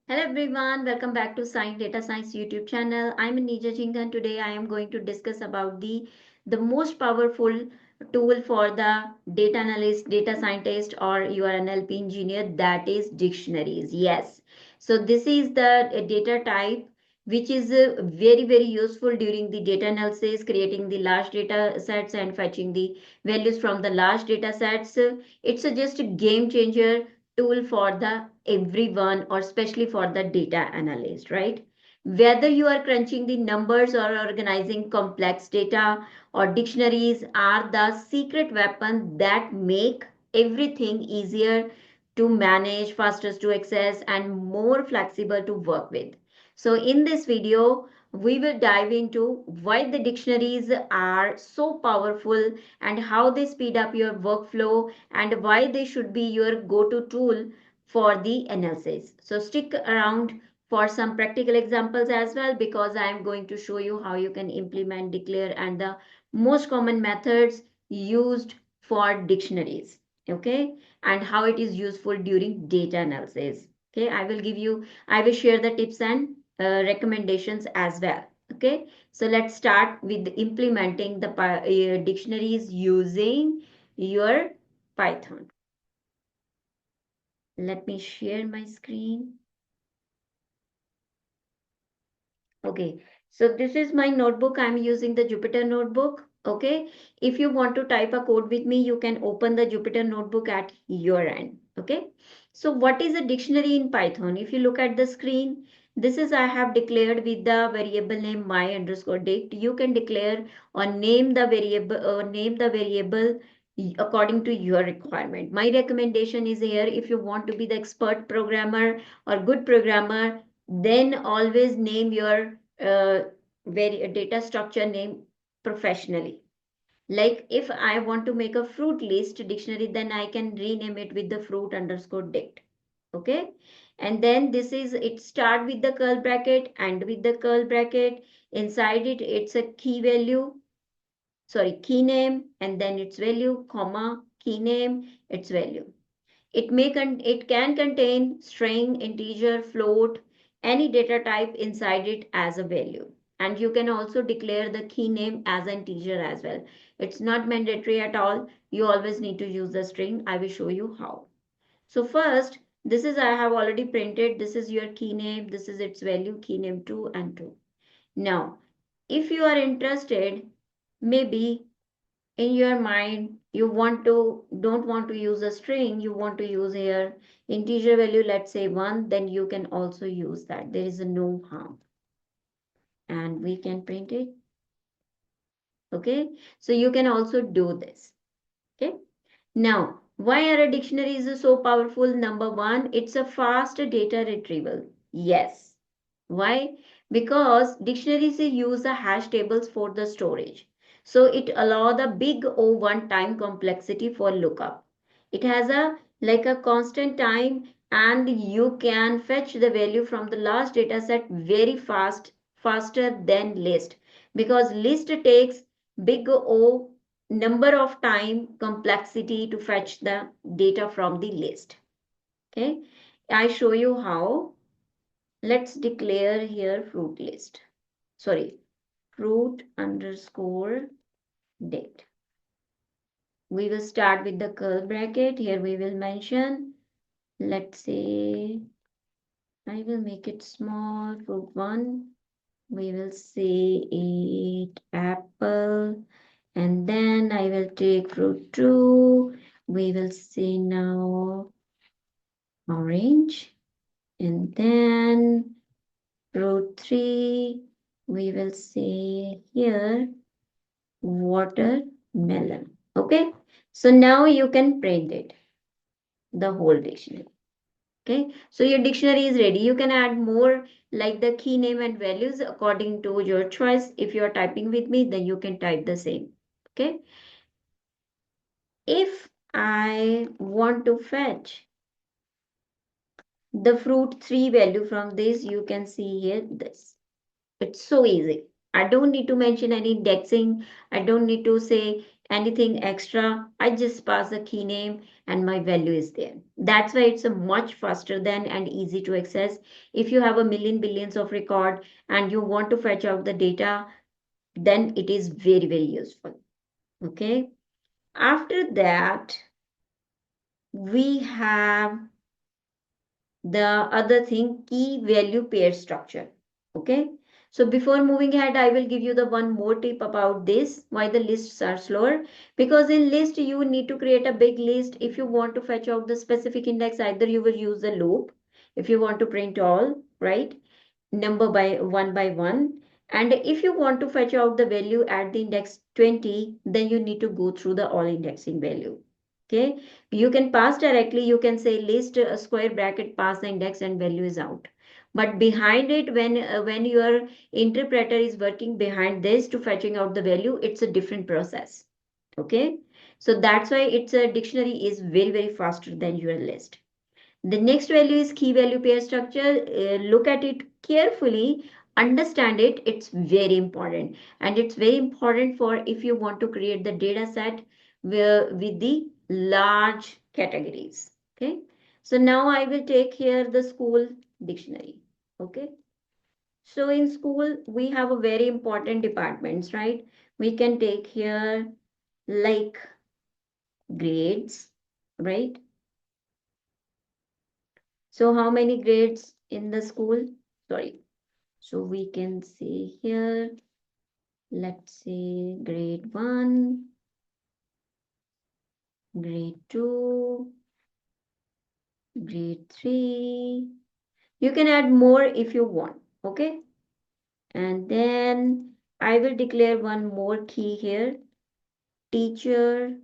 Hello everyone, welcome back to Science Data Science YouTube channel. I'm Nija Jhingan. Today I am going to discuss about the most powerful tool for the data analyst, data scientist, or your NLP engineer, that is dictionaries. Yes. So this is the data type which is very useful during the data analysis, creating the large data sets and fetching the values from the large data sets. It's just a game changer tool for the everyone or especially for the data analyst, right? Whether you are crunching the numbers or organizing complex data, or dictionaries are the secret weapon that make everything easier to manage, faster to access, and more flexible to work with. So in this video we will dive into why the dictionaries are so powerful and how they speed up your workflow and why they should be your go-to tool for the analysis. So stick around for some practical examples as well, because I am going to show you how you can implement, declare, and the most common methods used for dictionaries. Okay, and how it is useful during data analysis. Okay, I will share the tips and recommendations as well. Okay, so let's start with implementing the dictionaries using your Python. Let me share my screen. Okay, so this is my notebook. I'm using the Jupyter notebook. Okay, if you want to type a code with me, you can open the Jupyter notebook at your end. Okay, so what is a dictionary in Python? If you look at the screen, this is I have declared with the variable name my underscore dict. You can declare or name the variable according to your requirement. My recommendation is here, if you want to be the expert programmer or good programmer, then always name your data structure name professionally. Like if I want to make a fruit list dictionary, then I can rename it with the fruit underscore dict. Okay, and then this is it start with the curl bracket and with the curl bracket inside it, it's a key value, sorry, key name, and then its value, comma, key name, its value. It can contain string, integer, float, any data type inside it as a value. And you can also declare the key name as an integer as well. It's not mandatory at all. You always need to use the string. I will show you how. So first, this is I have already printed. This is your key name. This is its value, key name 2 and 2. Now, if you are interested, maybe in your mind you don't want to use a string, you want to use here integer value, let's say 1, then you can also use that. There is no harm, and we can print it. Okay, so you can also do this. Okay, now why are dictionaries so powerful? Number one, it's a fast data retrieval. Yes. Why? Because dictionaries use the hash tables for the storage. So it allow the big O one-time complexity for lookup. It has a like a constant time, and you can fetch the value from the last data set very faster than list, because list takes big O number of time complexity to fetch the data from the list. Okay, I show you how. Let's declare here fruit list. Sorry, fruit underscore date. We will start with the curly bracket. Here we will mention, let's say, I will make it small, fruit 1. We will say it apple. And then I will take fruit 2. We will say now orange. And then fruit 3. We will say here watermelon. Okay, so now you can print it, the whole dictionary. Okay, so your dictionary is ready. You can add more like the key name and values according to your choice. If you are typing with me, then you can type the same. Okay, if I want to fetch the fruit 3 value from this, you can see here this. It's so easy. I don't need to mention any indexing. I don't need to say anything extra, I just pass the key name and my value is there. That's why it's a much faster than and easy to access. If you have a million billions of record and you want to fetch out the data, then it is very, very useful. Okay. After that, we have the other thing, key value pair structure. Okay. So before moving ahead, I will give you the one more tip about this, why the lists are slower. Because in list, you need to create a big list. If you want to fetch out the specific index, either you will use the loop. If you want to print all, right? Number by one. And if you want to fetch out the value at the index 20, then you need to go through the all indexing value. Okay, you can pass directly, you can say list a square bracket pass the index and value is out. But behind it, when your interpreter is working behind this to fetching out the value, it's a different process. Okay, so that's why it's a dictionary is very, very faster than your list. The next value is key value pair structure. Look at it carefully, understand it. It's very important. And it's very important for if you want to create the data set with the large categories. Okay. So now I will take here the school dictionary. Okay. So in school, we have a very important departments, right? We can take here like grades, right? So how many grades in the school? Sorry. So we can say here, let's say grade 1, grade 2, grade 3. You can add more if you want. Okay. And then I will declare one more key here, teacher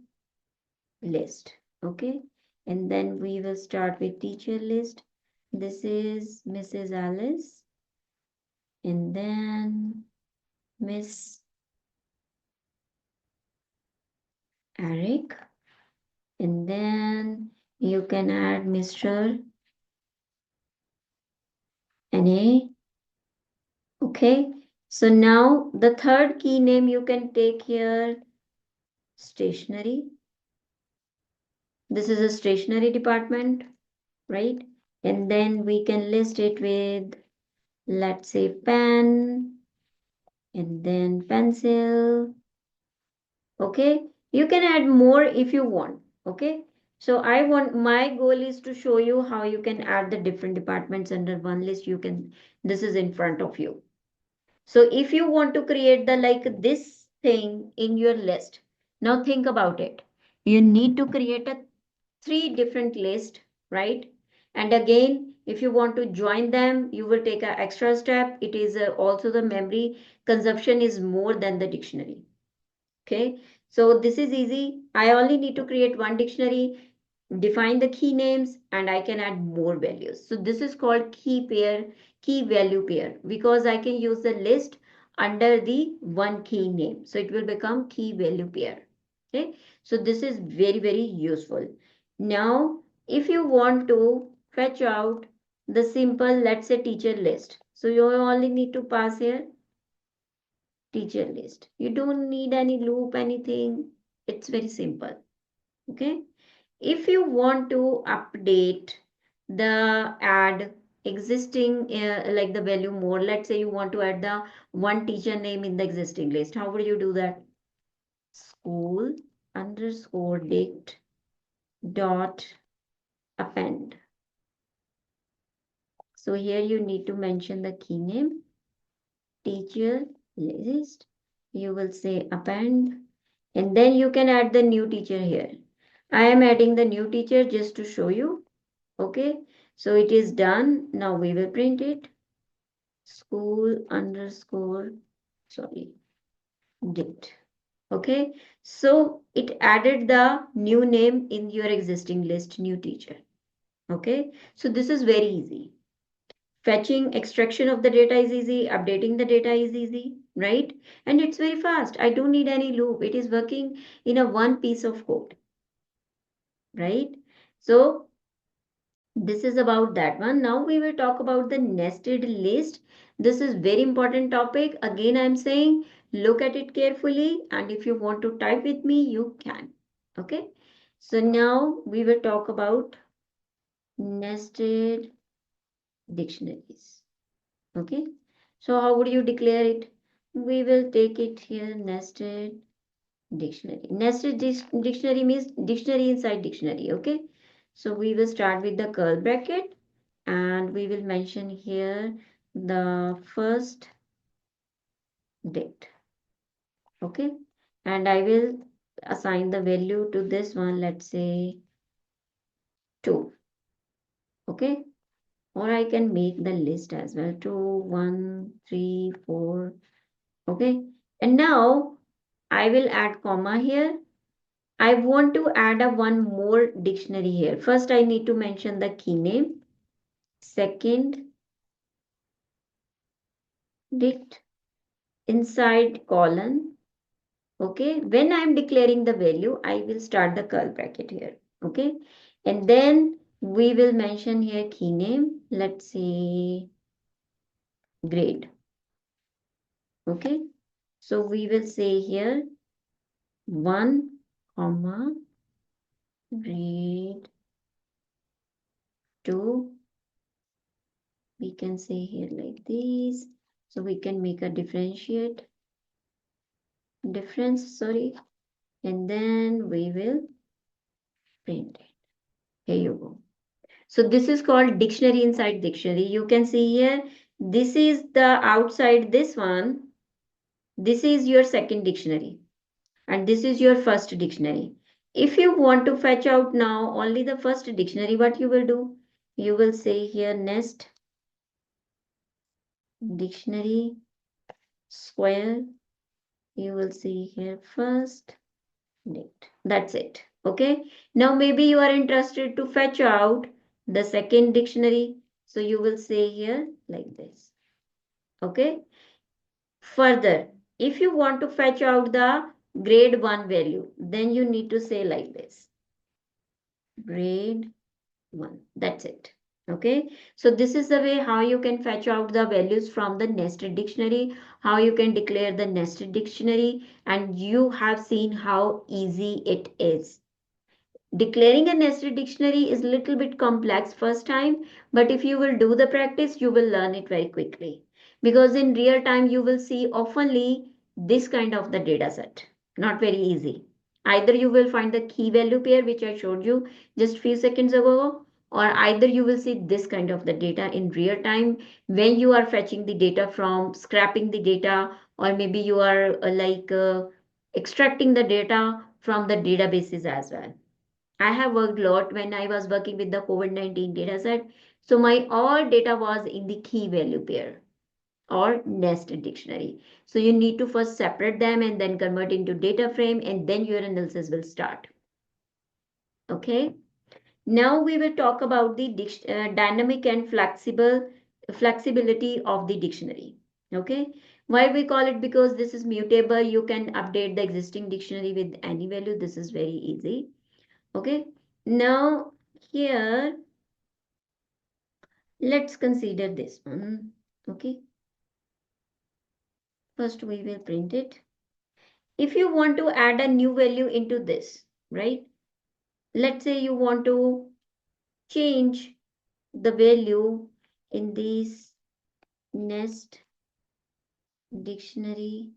list. Okay. And then we will start with teacher list. This is Mrs. Alice. And then Miss Eric. And then you can add Mr. NA. Okay. So now the third key name you can take here, stationery. This is a stationery department, right? And then we can list it with, let's say, pen, and then pencil. Okay. You can add more if you want. Okay. So my goal is to show you how you can add the different departments under one list. This is in front of you. So if you want to create the like this thing in your list, now think about it. You need to create a three different list, right? And again, if you want to join them, you will take an extra step. It is also the memory consumption is more than the dictionary. Okay, so this is easy. I only need to create one dictionary, define the key names, and I can add more values. So this is called key pair, key value pair, because I can use the list under the one key name. So it will become key value pair. Okay, so this is very, very useful. Now, if you want to fetch out the simple, let's say teacher list. So you only need to pass here teacher list. You don't need any loop, anything. It's very simple. Okay. If you want to update the add existing like the value more, let's say you want to add the one teacher name in the existing list. How would you do that? School underscore dict dot append. So here you need to mention the key name, teacher list. You will say append, and then you can add the new teacher here. I am adding the new teacher just to show you. Okay, so it is done. Now we will print it. School underscore, sorry, dict. Okay, so it added the new name in your existing list, new teacher. Okay, so this is very easy. Fetching extraction of the data is easy, updating the data is easy, right? And it's very fast. I don't need any loop. It is working in a one piece of code, right? So this is about that one. Now we will talk about the nested list. This is very important topic. Again, I'm saying look at it carefully, and if you want to type with me, you can. Okay. So now we will talk about nested dictionaries. Okay. So how would you declare it? We will take it here, nested dictionary. Nested dictionary means dictionary inside dictionary. Okay. So we will start with the curl bracket, and we will mention here the first date. Okay. And I will assign the value to this one, let's say 2. Okay. Or I can make the list as well, 2, 1, 3, 4. Okay. And now I will add comma here. I want to add a one more dictionary here. First, I need to mention the key name. Second, dict inside colon. Okay. When I'm declaring the value, I will start the curl bracket here. Okay. And then we will mention here key name. Let's say grade. Okay. So we will say here 1, comma, grade 2. We can say here like this. So we can make a difference, sorry. And then we will print it. Here you go. So this is called dictionary inside dictionary. You can see here, this is the outside this one. This is your second dictionary. And this is your first dictionary. If you want to fetch out now only the first dictionary, what you will do? You will say here nest dictionary square. You will see here first date. That's it. Okay. Now maybe you are interested to fetch out the second dictionary. So you will say here like this. Okay. Further, if you want to fetch out the grade 1 value, then you need to say like this. Grade 1. That's it. Okay. So this is the way how you can fetch out the values from the nested dictionary, how you can declare the nested dictionary, and you have seen how easy it is. Declaring a nested dictionary is a little bit complex first time, but if you will do the practice, you will learn it very quickly. Because in real time, you will see oftenly this kind of the data set. Not very easy. Either you will find the key value pair, which I showed you just few seconds ago, or either you will see this kind of the data in real time when you are fetching the data from scrapping the data, or maybe you are extracting the data from the databases as well. I have worked a lot when I was working with the COVID-19 dataset. So my all data was in the key value pair or nested dictionary. So you need to first separate them and then convert into data frame, and then your analysis will start. Okay. Now we will talk about the dynamic and flexibility of the dictionary. Okay. Why we call it? Because this is mutable. You can update the existing dictionary with any value. This is very easy. Okay. Now here, let's consider this one. Okay. First we will print it. If you want to add a new value into this, right? Let's say you want to change the value in this nest dictionary,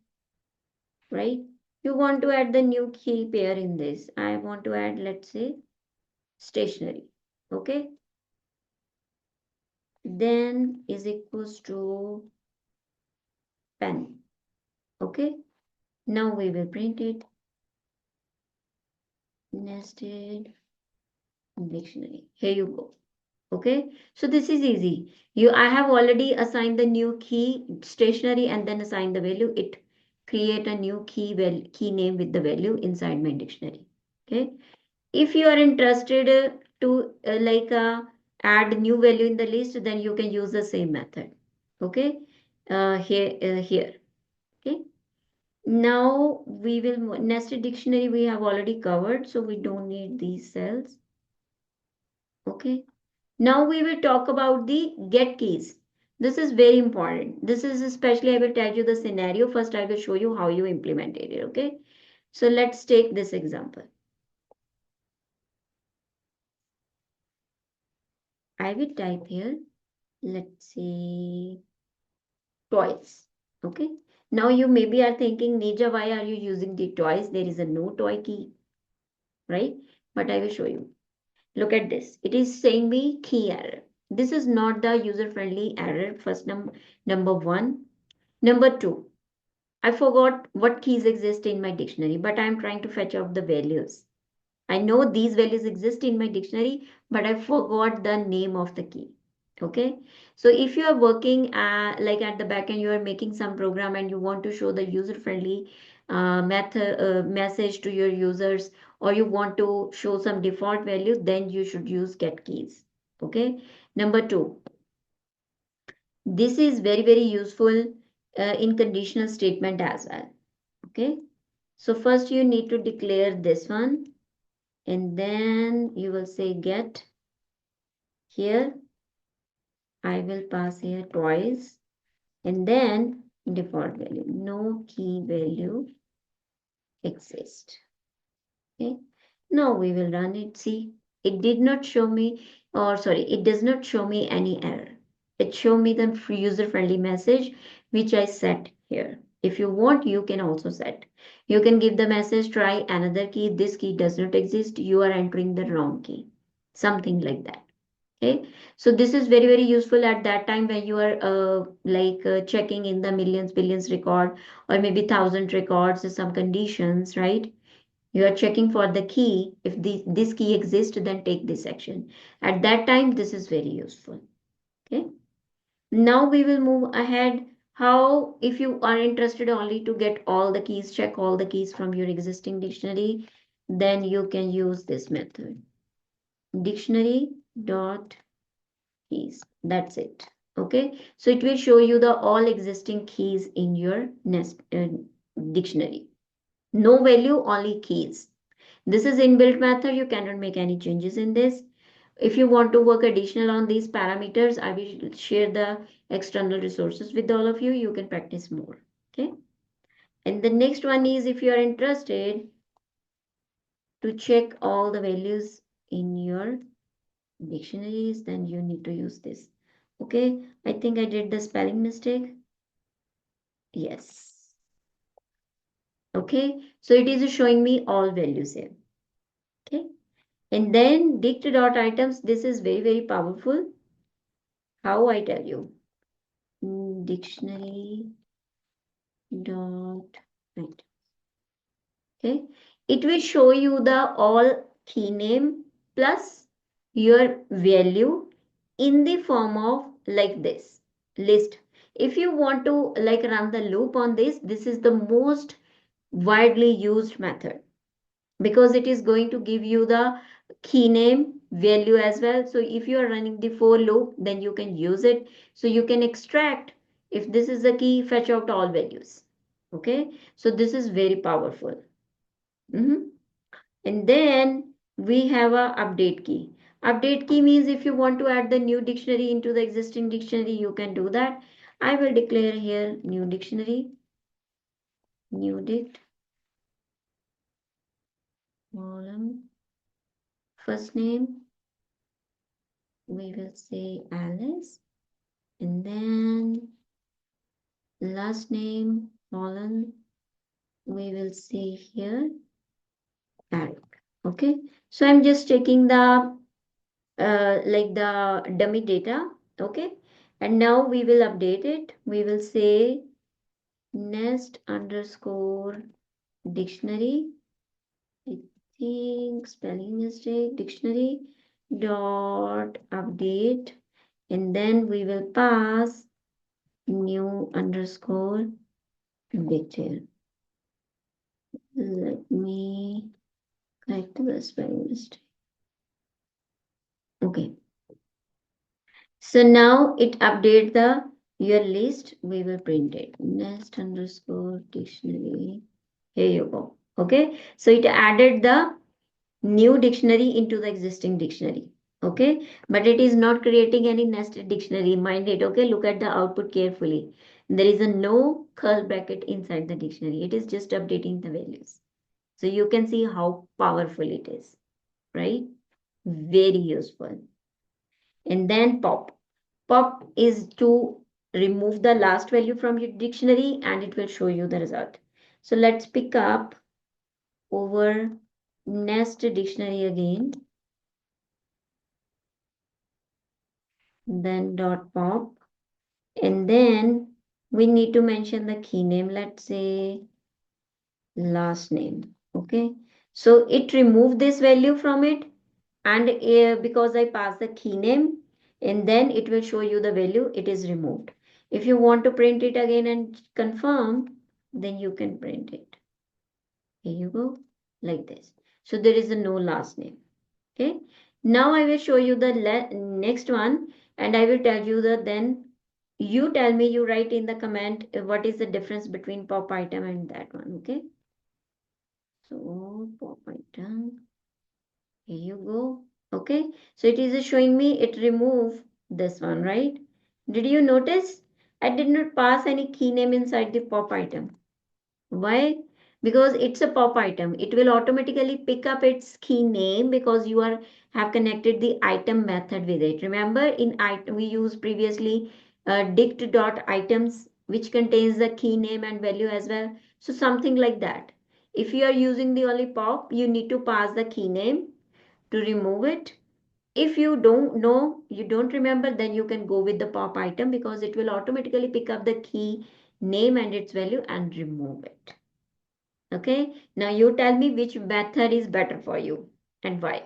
right? You want to add the new key pair in this. I want to add, let's say, stationery. Okay. Then is equals to pen. Okay. Now we will print it. Nested dictionary. Here you go. Okay. So this is easy. I have already assigned the new key stationery and then assign the value. It create a new key name with the value inside my dictionary. Okay. If you are interested to add new value in the list, then you can use the same method. Okay. Here. Okay. Now we will nested dictionary we have already covered, so we don't need these cells. Okay. Now we will talk about the get keys. This is very important. This is especially, I will tell you the scenario. First, I will show you how you implemented it. Okay. So let's take this example. I will type here, let's say toys. Okay. Now you maybe are thinking, Nija, why are you using the toys? There is a no toy key, right? But I will show you. Look at this. It is saying me key error. This is not the user-friendly error. First number one. Number two, I forgot what keys exist in my dictionary, but I'm trying to fetch out the values. I know these values exist in my dictionary, but I forgot the name of the key. Okay. So if you are working like at the back end, you are making some program and you want to show the user-friendly method message to your users, or you want to show some default value, then you should use get keys. Okay. Number two, this is very, very useful in conditional statement as well. Okay. So first you need to declare this one, and then you will say get. Here I will pass here twice, and then default value. No key value exists. Okay. Now we will run it. See, it did not show me, or sorry, it does not show me any error. It show me the user-friendly message which I set here. If you want, you can also set. You can give the message, try another key. This key does not exist. You are entering the wrong key. Something like that. Okay. So this is very, very useful at that time when you are checking in the millions, billions record, or maybe 1,000 records, some conditions, right? You are checking for the key. If this key exists, then take this action. At that time, this is very useful. Okay. Now we will move ahead. How, if you are interested only to get all the keys, check all the keys from your existing dictionary, then you can use this method. Dictionary dot keys. That's it. Okay. So it will show you the all existing keys in your nest dictionary. No value, only keys. This is inbuilt method. You cannot make any changes in this. If you want to work additional on these parameters, I will share the external resources with all of you. You can practice more. Okay. And the next one is, if you are interested to check all the values in your dictionaries, then you need to use this. Okay, I think I did the spelling mistake. Yes. Okay, so it is showing me all values here. Okay, and then dict.items, this is very, very powerful. How I tell you? Dictionary dot items. Okay, it will show you the all key name plus your value in the form of like this list. If you want to like run the loop on this, this is the most widely used method, because it is going to give you the key name value as well. So if you are running the for loop, then you can use it. So you can extract, if this is the key, fetch out all values. Okay, so this is very powerful. And then we have a update key. Update key means if you want to add the new dictionary into the existing dictionary, you can do that. I will declare here new dictionary, new dict, column, first name, we will say Alice, and then last name, column, we will say here Eric. Okay, so I'm just checking the like the dummy data. Okay, and now we will update it. We will say nest underscore dictionary. I think spelling mistake, dictionary dot update, and then we will pass new underscore detail. Let me correct the spelling mistake. Okay. So now it update the your list. We will print it. Nest underscore dictionary. Here you go. Okay. So it added the new dictionary into the existing dictionary. Okay, but it is not creating any nested dictionary. Mind it. Okay, look at the output carefully. There is a no curl bracket inside the dictionary. It is just updating the values. So you can see how powerful it is, right? Very useful. And then pop. Pop is to remove the last value from your dictionary and it will show you the result. So let's pick up over nest dictionary again. Then dot pop. And then we need to mention the key name. Let's say last name. Okay. So it removed this value from it. And because I pass the key name and then it will show you the value, it is removed. If you want to print it again and confirm, then you can print it. Here you go, like this. So there is a no last name. Okay. Now I will show you the next one and I will tell you the then you tell me, you write in the comment what is the difference between pop item and that one. Okay. So pop item. Here you go. Okay. So it is showing me it remove this one, right? Did you notice? I did not pass any key name inside the pop item. Why? Because it's a pop item. It will automatically pick up its key name because you are have connected the item method with it. Remember in item we used previously dict dot items which contains the key name and value as well. So something like that. If you are using the only pop, you need to pass the key name to remove it. If you don't know, you don't remember, then you can go with the pop item because it will automatically pick up the key name and its value and remove it. Okay, now you tell me which method is better for you and why.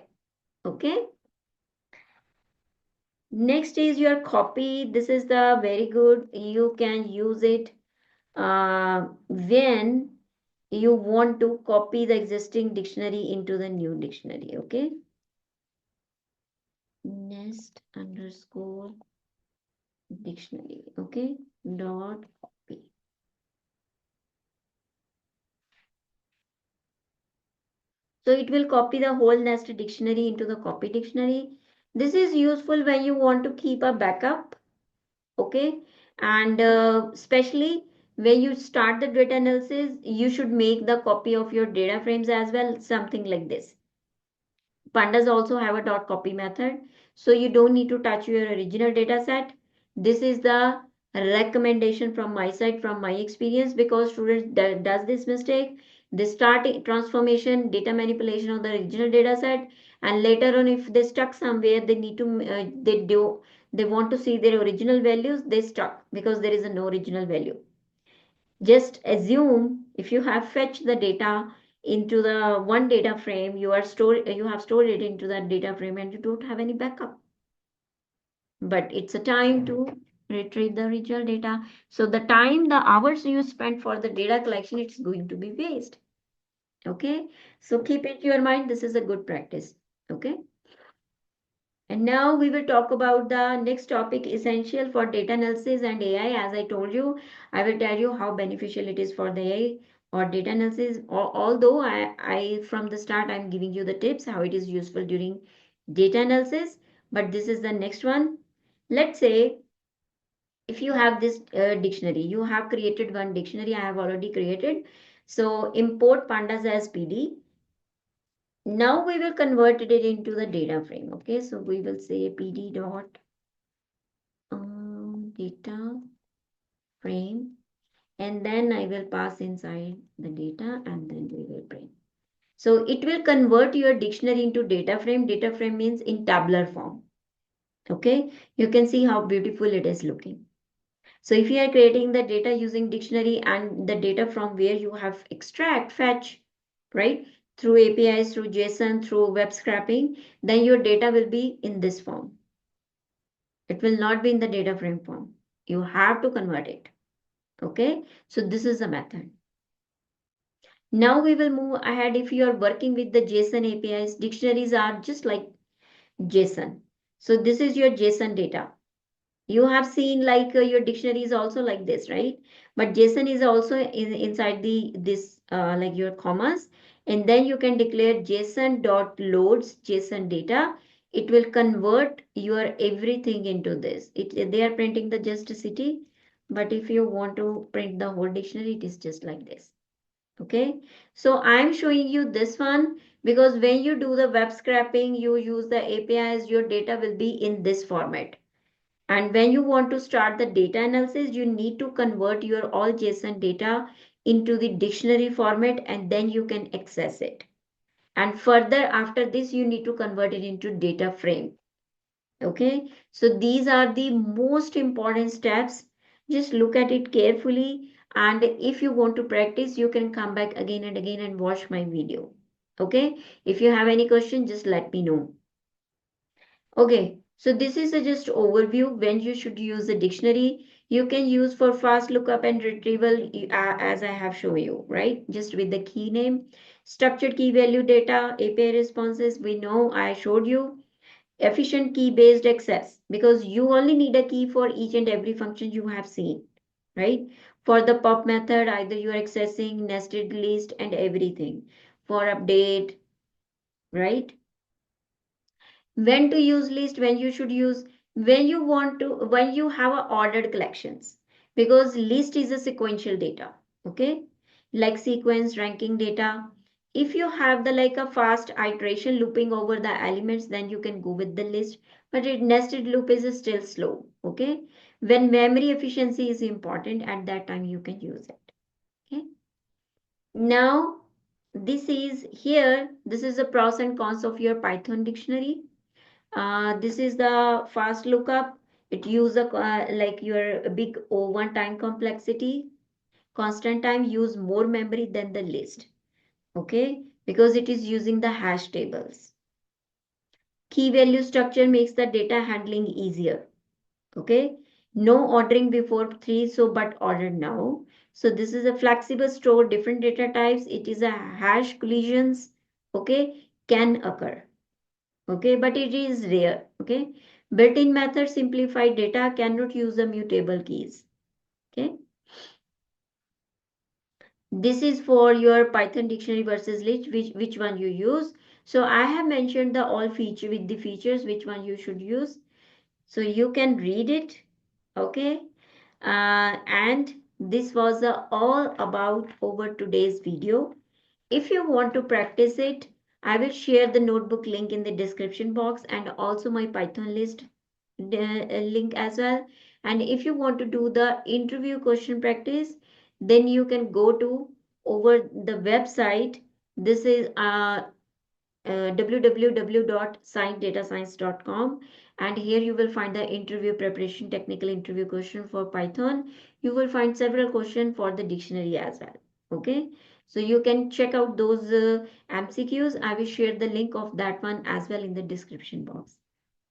Okay, next is your copy. This is the very good. You can use it when you want to copy the existing dictionary into the new dictionary. Okay, nest underscore dictionary. Okay, dot copy. So it will copy the whole nest dictionary into the copy dictionary. This is useful when you want to keep a backup. Okay, and especially when you start the data analysis, you should make the copy of your data frames as well, something like this. Pandas also have a dot copy method, so you don't need to touch your original data set. This is the recommendation from my side, from my experience, because students does this mistake. They start transformation, data manipulation of the original data set, and later on, if they stuck somewhere, they need to they want to see their original values. They stuck because there is a no original value. Just assume if you have fetched the data into the one data frame, you have stored it into that data frame and you don't have any backup. But it's a time to retrieve the original data. So the time, the hours you spend for the data collection, it's going to be waste. Okay. So keep it in your mind. This is a good practice. Okay. And now we will talk about the next topic, essential for data analysis and AI. As I told you, I will tell you how beneficial it is for the AI or data analysis. Although I from the start, I'm giving you the tips, how it is useful during data analysis. But this is the next one. Let's say if you have this dictionary, you have created one dictionary, I have already created. So import pandas as PD. Now we will convert it into the data frame. Okay, so we will say PD dot data frame, and then I will pass inside the data and then we will print. So it will convert your dictionary into data frame. Data frame means in tabular form. Okay, you can see how beautiful it is looking. So if you are creating the data using dictionary and the data from where you have extract, fetch, right, through APIs, through JSON, through web scraping, then your data will be in this form. It will not be in the data frame form. You have to convert it. Okay, so this is the method. Now we will move ahead. If you are working with the JSON APIs, dictionaries are just like JSON. So this is your JSON data. You have seen like your dictionary is also like this, right? But JSON is also inside this like your commas, and then you can declare JSON dot loads JSON data, It will convert your everything into this. They are printing the just city, but if you want to print the whole dictionary, it is just like this. Okay, so I'm showing you this one because when you do the web scraping, you use the APIs, your data will be in this format. And when you want to start the data analysis, you need to convert your all JSON data into the dictionary format, and then you can access it. And further, after this, you need to convert it into data frame. Okay, so these are the most important steps. Just look at it carefully, and if you want to practice, you can come back again and again and watch my video. Okay, if you have any question, just let me know. Okay, so this is a just overview when you should use a dictionary. You can use for fast lookup and retrieval as I have shown you, right? Just with the key name, structured key value data, API responses, we know I showed you. Efficient key based access, because you only need a key for each and every function you have seen, right? For the pop method, either you are accessing nested list and everything. For update, right? When to use list, when you should use, when you want to, when you have a ordered collections, because list is a sequential data. Okay, like sequence ranking data. If you have the like a fast iteration looping over the elements, then you can go with the list, but it nested loop is still slow. Okay, when memory efficiency is important, at that time you can use it. Okay, now this is here, this is the pros and cons of your Python dictionary. This is the fast lookup. It use a like your big one time complexity. Constant time use more memory than the list. Okay, because it is using the hash tables. Key value structure makes the data handling easier. Okay, no ordering before 3, so but order now. So this is a flexible store different data types. It is a hash collisions. Okay, can occur. Okay, but it is rare. Okay, built-in method simplified data cannot use the mutable keys. Okay, this is for your Python dictionary versus list, which one you use. So I have mentioned the all feature with the features which one you should use, so you can read it. Okay, and this was all about over today's video. If you want to practice it, I will share the notebook link in the description box and also my Python list link as well. And if you want to do the interview question practice, then you can go to over the website. This is www.sciencedatascience.com, and here you will find the interview preparation technical interview question for Python. You will find several questions for the dictionary as well. Okay, so you can check out those MCQs. I will share the link of that one as well in the description box.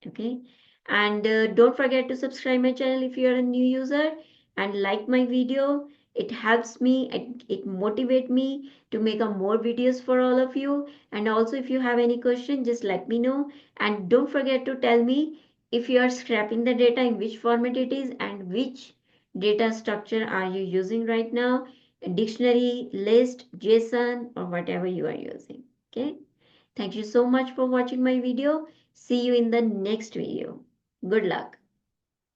Okay, and don't forget to subscribe my channel if you are a new user, and like my video. It helps me, it motivates me to make a more videos for all of you. And also if you have any question, just let me know, and don't forget to tell me if you are scraping the data, in which format it is and which data structure are you using right now, a dictionary, list, JSON, or whatever you are using. Okay, thank you so much for watching my video. See you in the next video. Good luck.